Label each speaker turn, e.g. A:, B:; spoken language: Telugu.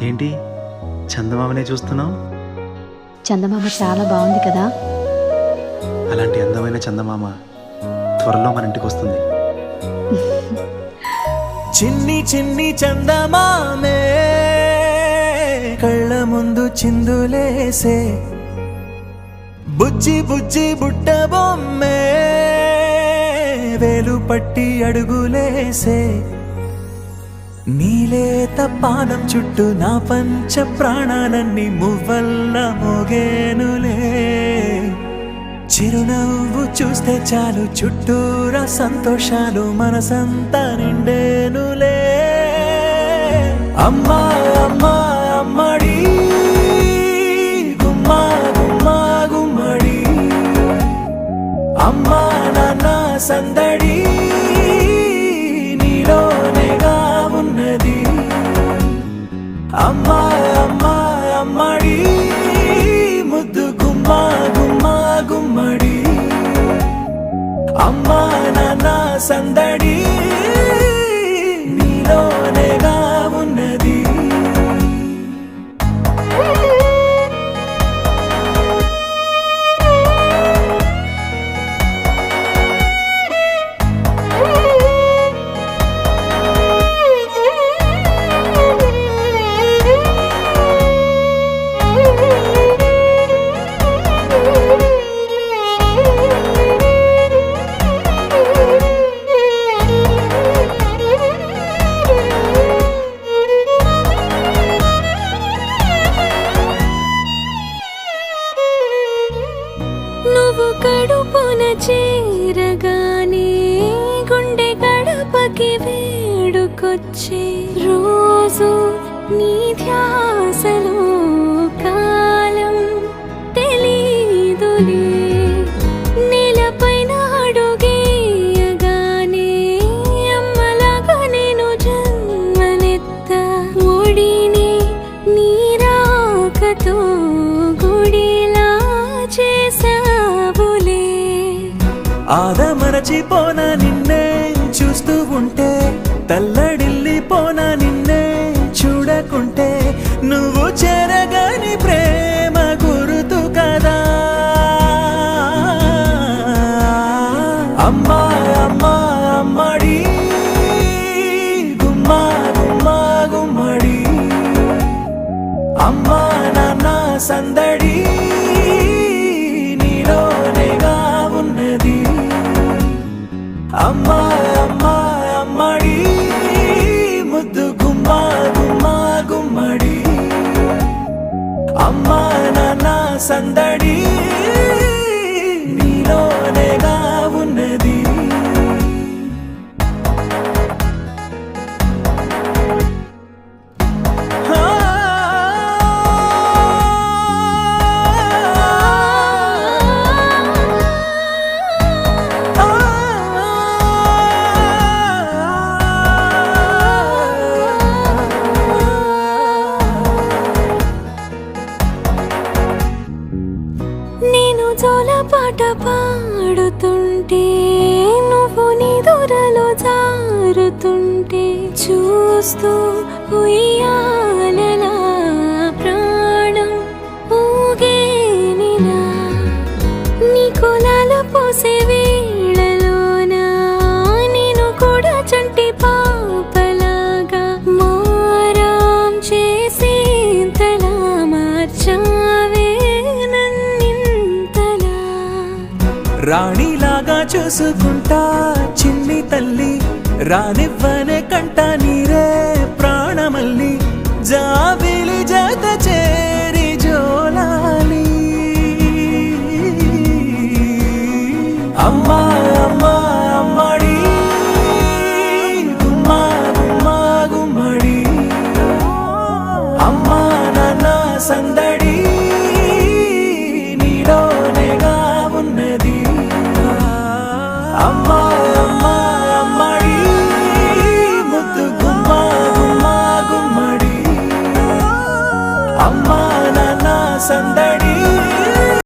A: ఏంటి చందమామనే చూస్తున్నావు?
B: చందమామ చాలా బాగుంది కదా.
A: అలాంటి అందమైన చందమామ త్వరలో మన ఇంటికి వస్తుంది.
C: చిన్ని చిన్ని చందమామే కళ్ళ ముందు చిందులేసే, బుజ్జి బుజ్జి బుట్ట బొమ్మే వేలు పట్టి అడుగులేసే, నీలేత పానం చుట్టూ నా పంచ ప్రాణాలన్నీ మువ్వల్ల మోగేనులే, చిరునవ్వు చూస్తే చాలు చుట్టూరా సంతోషాలు మనసంతా నిండేనులే. అమ్మా అమ్మా అమ్మడి గుమ్మా గుమ్మా గుమ్మడి, అమ్మా నాన్న సందడి నీలోనేగా ఉన్నది. అమ్మా అమ్మా అమ్మడి ముద్దు గుమ్మా గుమ్మా గుమ్మడి, అమ్మా నాన్న సందడి నీలోనేగా ఉన్నది.
D: నువ్వు కడుపున చేరగానే గుండె గడపకి వేడుకొచ్చే, రోజు నీ ధ్యాసలో కాలం తెలీదులే, నేలపైన అడుగేయగానే అమ్మలాగా నేను జన్మనెత్త, ఒడిని నీ రాకతో గుడిలా చేసావులే.
C: ఆదమరచిపోనా నిన్నే చూస్తూ ఉంటే, తల్లడిల్లిపోనా నిన్నే చూడకుంటే, నువ్వు చెరగని ప్రేమ గురుతు కదా. అమ్మా అమ్మా అమ్మడి గుమ్మా గుమ్మా గుమ్మడి, అమ్మా నాన్న సందడి నీలోనేగా ఉన్నది. అమ్మా అమ్మా అమ్మడి ముద్దు గుమ్మా గుమ్మా గుమ్మడి, అమ్మా నాన్న సందడి నీలోనేగా ఉన్నది.
D: నేను జోలపాట పాడుతుంటే, నువ్వు నీ దూరలో జారుతుంటే, చూస్తూ ఉయ్యాలలా ప్రాణం ఊగేనిలా, నీ కులాల పోసే వేళలోనా నేను కూడా చంటి పాపలాగా మారాం చేసేంతలా మార్చావే నన్నింతలా.
C: రాణిలాగా చూసుకుంటా చిన్ని తల్లి, రానివ్వనే కంట నీరే ప్రాణమల్లి, జాబిలి జత చేరి జోలాలి. అమ్మా అమ్మా అమ్మడి గుమ్మా గుమ్మా గుమ్మడి, అమ్మా నాన్న సందడి నీలోనేగా అమ్మా నాన్న సందడి